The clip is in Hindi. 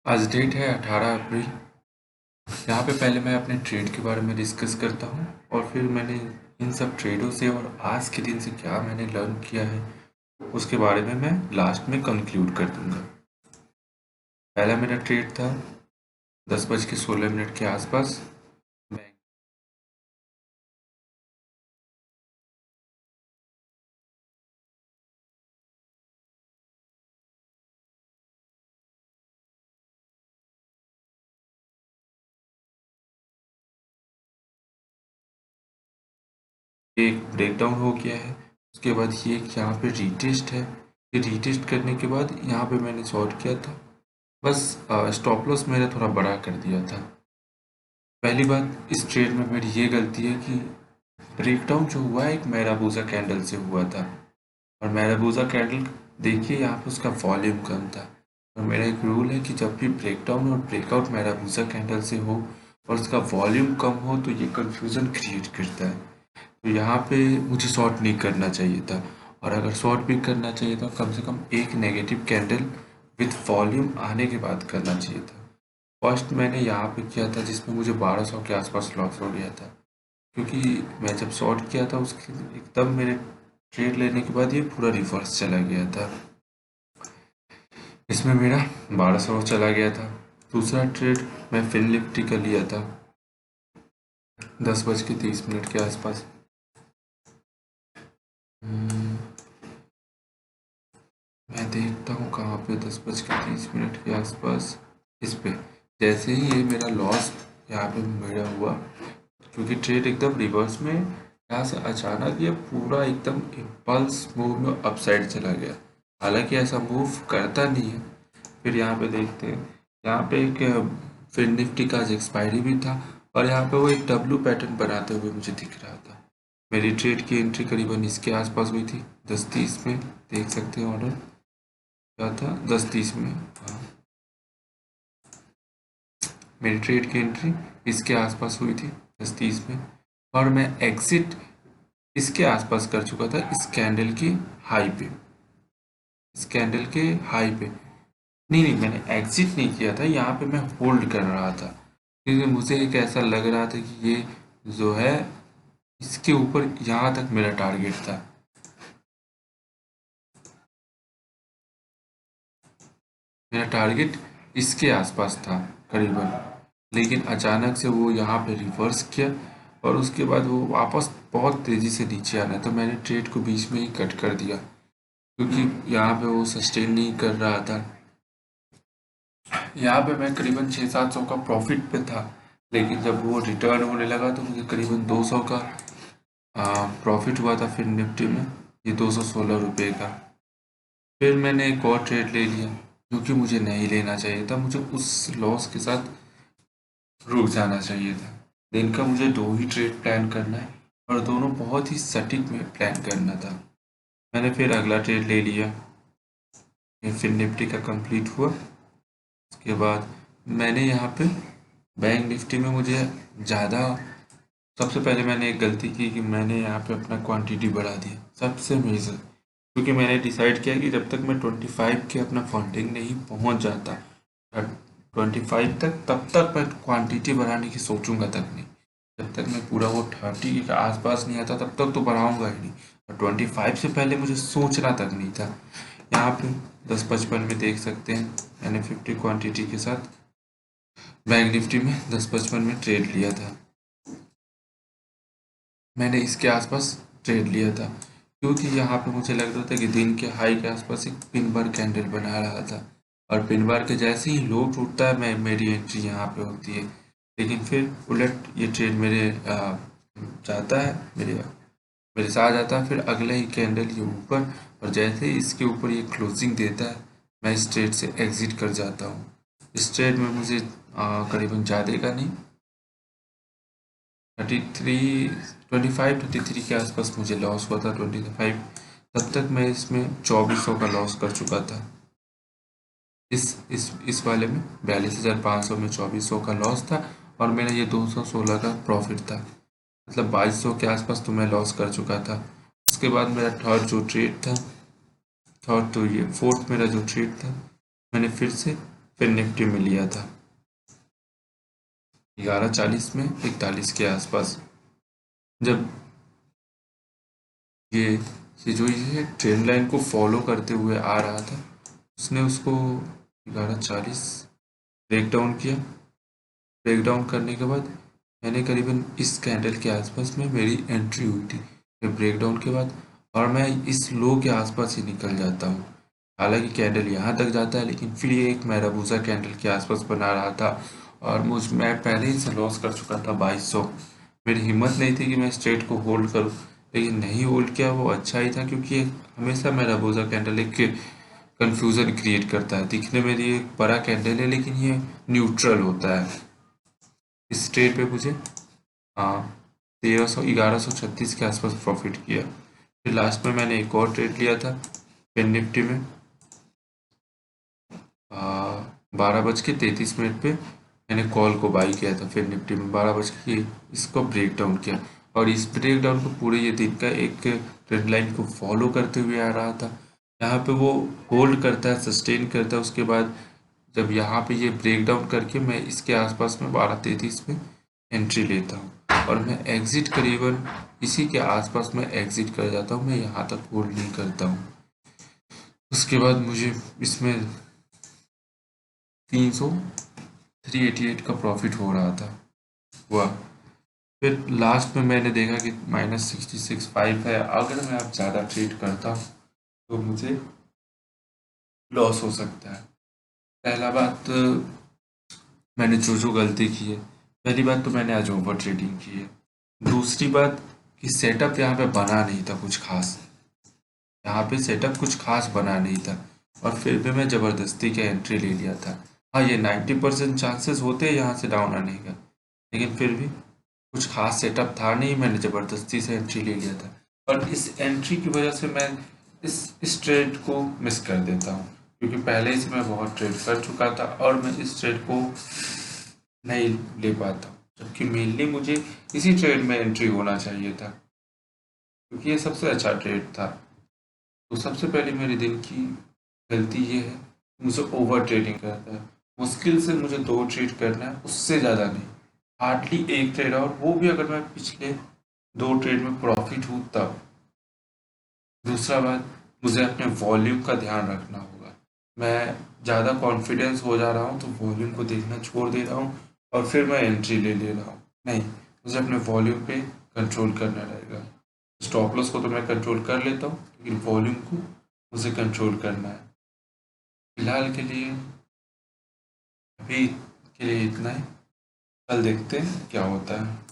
आज डेट है 18 अप्रैल। यहाँ पे पहले मैं अपने ट्रेड के बारे में डिस्कस करता हूँ और फिर मैंने इन सब ट्रेडों से और आज के दिन से क्या मैंने लर्न किया है उसके बारे में मैं लास्ट में कंक्लूड कर दूंगा। पहला मेरा ट्रेड था 10:16 के आसपास। मैं एक ब्रेकडाउन हो गया है। उसके बाद ये यहाँ पे रीटेस्ट है। ये रीटेस्ट करने के बाद यहाँ पे मैंने शॉर्ट किया था। बस स्टॉप लॉस मेरा थोड़ा बड़ा कर दिया था। पहली बात इस ट्रेड में मेरी ये गलती है कि ब्रेकडाउन जो हुआ है एक मैराबूजा कैंडल से हुआ था। और मैराबूजा कैंडल देखिए यहाँ पे उसका वॉल्यूम कम था। और मेरा एक रूल है कि जब भी ब्रेकडाउन और ब्रेकआउट मैराबूजा कैंडल से हो और उसका वॉल्यूम कम हो तो ये कंफ्यूजन क्रिएट करता है। तो यहाँ पे मुझे शॉर्ट नहीं करना चाहिए था। और अगर शॉर्ट भी करना चाहिए तो कम से कम एक नेगेटिव कैंडल विथ वॉल्यूम आने के बाद करना चाहिए था। फर्स्ट मैंने यहाँ पे किया था जिसमें मुझे 1200 के आसपास लॉस हो गया था, क्योंकि मैं जब शॉर्ट किया था उसके एकदम मेरे ट्रेड लेने के बाद ये पूरा रिवर्स चला गया था। इसमें मेरा 1200 चला गया था। दूसरा ट्रेड मैं फिन निफ्टी का लिया था 10:30 के आसपास। मैं देखता हूँ कहाँ पे 10:30 के आसपास। इस पे जैसे ही ये मेरा लॉस यहाँ पे मेरा हुआ, क्योंकि ट्रेड एकदम रिवर्स में यहाँ से अचानक ये पूरा एकदम इम्पल्स मूव में अपसाइड चला गया। हालांकि ऐसा मूव करता नहीं है। फिर यहाँ पे देखते हैं, यहाँ पे एक फिन निफ्टी का आज एक्सपायरी भी था और यहाँ पे वो एक डब्लू पैटर्न बनाते हुए मुझे दिख रहा था। मेरी ट्रेड की एंट्री करीबन इसके आसपास हुई थी 10:30 में। देख सकते हैं ऑर्डर क्या था 10:30 में। हाँ, मेरी ट्रेड की एंट्री इसके आसपास हुई थी 10:30 में। और मैं एग्जिट इसके आसपास कर चुका था इस कैंडल की हाई पे। इस कैंडल के हाई पे नहीं, मैंने एग्जिट नहीं किया था, यहाँ पे मैं होल्ड कर रहा था क्योंकि मुझे एक ऐसा लग रहा था कि ये जो है इसके ऊपर यहाँ तक मेरा टारगेट था। मेरा टारगेट इसके आसपास था करीबन। लेकिन अचानक से वो यहाँ पे रिवर्स किया और उसके बाद वो वापस बहुत तेज़ी से नीचे आना, तो मैंने ट्रेड को बीच में ही कट कर दिया क्योंकि यहाँ पे वो सस्टेन नहीं कर रहा था। यहाँ पे मैं करीबन 600-700 का प्रॉफिट पे था, लेकिन जब वो रिटर्न होने लगा तो मुझे करीबन 200 का प्रॉफिट हुआ था फिर निफ्टी में, ये 216 रुपये का। फिर मैंने एक और ट्रेड ले लिया जो कि मुझे नहीं लेना चाहिए था। मुझे उस लॉस के साथ रुक जाना चाहिए था। दिन का मुझे 2 ही ट्रेड प्लान करना है और दोनों बहुत ही सटीक में प्लान करना था। मैंने फिर अगला ट्रेड ले लिया। ये फिर निफ्टी का कंप्लीट हुआ। उसके बाद मैंने यहाँ पे बैंक निफ्टी में मुझे ज़्यादा, सबसे पहले मैंने एक गलती की कि मैंने यहाँ पे अपना क्वांटिटी बढ़ा दिया सबसे मेजर, क्योंकि मैंने डिसाइड किया कि जब तक मैं 25 के अपना फंडिंग नहीं पहुँच जाता 25 तक, तब तक मैं क्वांटिटी बढ़ाने की सोचूंगा तक नहीं। जब तक मैं पूरा वो 30 के आसपास नहीं आता तब तक तो बढ़ाऊंगा ही नहीं। और 25 से पहले मुझे सोचना तक नहीं था। यहाँ पे 10:55 में देख सकते हैं मैंने 50 क्वांटिटी के साथ बैंक निफ्टी में 10:55 में ट्रेड लिया था। मैंने इसके आसपास ट्रेड लिया था क्योंकि यहाँ पे मुझे लग रहा था कि दिन के हाई के आसपास एक पिन बार कैंडल बना रहा था और पिन बार के जैसे ही लो टूटता है मैं मेरी एंट्री यहाँ पे होती है। लेकिन फिर उलट ये ट्रेड मेरे जाता है, मेरे साथ जाता है। फिर अगला ही कैंडल ये ऊपर, और जैसे ही इसके ऊपर ये क्लोजिंग देता है मैं इस ट्रेड से एग्जिट कर जाता हूँ। इस ट्रेड में मुझे करीबन ज़्यादा का नहीं 25-33 के आसपास मुझे लॉस हुआ था 25। तब तक मैं इसमें 2400 का लॉस कर चुका था। इस वाले में 42,500 में 2400 का लॉस था और मेरा ये 216 का प्रॉफिट था। मतलब 2200 के आसपास तो मैं लॉस कर चुका था। उसके बाद मेरा थर्ड जो ट्रेड था, थर्ड तो ये फोर्थ मेरा जो ट्रेड था, मैंने फिर से फिर निफ्टी में लिया था 11:40 में 41 के आसपास। जब ये जो ये ट्रेंड लाइन को फॉलो करते हुए आ रहा था, उसने उसको 11:40 ब्रेक डाउन किया। ब्रेक डाउन करने के बाद मैंने करीबन इस कैंडल के आसपास में मेरी एंट्री हुई थी ब्रेक डाउन के बाद, और मैं इस लो के आसपास ही निकल जाता हूँ। हालांकि कैंडल यहाँ तक जाता है, लेकिन फिर ये एक मैराबूजा कैंडल के आसपास बना रहा था, और मैं पहले ही से लॉस कर चुका था 2200। मेरी हिम्मत नहीं थी कि मैं स्ट्रेट को होल्ड करूँ, लेकिन नहीं होल्ड किया, वो अच्छा ही था, क्योंकि हमेशा मैराबूजा कैंडल एक कंफ्यूजन क्रिएट करता है। दिखने में ये एक बड़ा कैंडल है, लेकिन ये न्यूट्रल होता है। इस ट्रेड पे मुझे 1136 के आसपास प्रॉफिट किया। फिर लास्ट में मैंने एक और ट्रेड लिया था फिर निफ्टी में 12:33 पे मैंने कॉल को बाई किया था। फिर निफ्टी में 12 बज के इसको ब्रेक डाउन किया, और इस ब्रेक डाउन को पूरे ये दिन का एक ट्रेंड लाइन को फॉलो करते हुए आ रहा था। यहाँ पे वो होल्ड करता है, सस्टेन करता है, उसके बाद जब यहाँ पे ये ब्रेक डाउन करके मैं इसके आसपास में 12:33 में एंट्री लेता हूँ, और मैं एग्जिट करीबन इसी के आसपास में एग्जिट कर जाता हूँ। मैं यहाँ तक होल्ड नहीं करता हूँ। उसके बाद मुझे इसमें 388 का प्रॉफिट हो रहा था हुआ। फिर लास्ट में मैंने देखा कि -66.5 है। अगर मैं अब ज़्यादा ट्रेड करता हूँ तो मुझे लॉस हो सकता है। पहला बात, मैंने जो गलती की है, पहली बात तो मैंने आज ओवर ट्रेडिंग की है। दूसरी बात कि सेटअप यहाँ पे बना नहीं था कुछ खास, यहाँ पे सेटअप कुछ खास बना नहीं था, और फिर भी मैं ज़बरदस्ती का एंट्री ले लिया था। हाँ, ये 90% चांसेस होते हैं यहाँ से डाउन आने का, लेकिन फिर भी कुछ खास सेटअप था नहीं, मैंने ज़बरदस्ती से एंट्री ले लिया था, और इस एंट्री की वजह से मैं इस ट्रेड को मिस कर देता हूँ, क्योंकि पहले से मैं बहुत ट्रेड कर चुका था और मैं इस ट्रेड को नहीं ले पाता हूँ, जबकि मेनली मुझे इसी ट्रेड में एंट्री होना चाहिए था, क्योंकि ये सबसे अच्छा ट्रेड था। तो सबसे पहले मेरे दिन की गलती ये है, मुझे ओवर ट्रेडिंग करना है। मुश्किल से मुझे 2 ट्रेड करना है, उससे ज़्यादा नहीं। हार्डली 1 ट्रेड, और वो भी अगर मैं पिछले 2 ट्रेड में प्रॉफिट हूँ तब। दूसरा बात, मुझे अपने वॉल्यूम का ध्यान रखना होगा। मैं ज़्यादा कॉन्फिडेंस हो जा रहा हूँ तो वॉल्यूम को देखना छोड़ दे रहा हूँ, और फिर मैं एंट्री ले ले रहा हूँ। नहीं, मुझे अपने वॉल्यूम पे कंट्रोल करना रहेगा। स्टॉप लॉस को तो मैं कंट्रोल कर लेता हूँ, लेकिन वॉल्यूम को मुझे कंट्रोल करना है। फिलहाल के लिए अभी के लिए इतना ही। कल देखते हैं क्या होता है।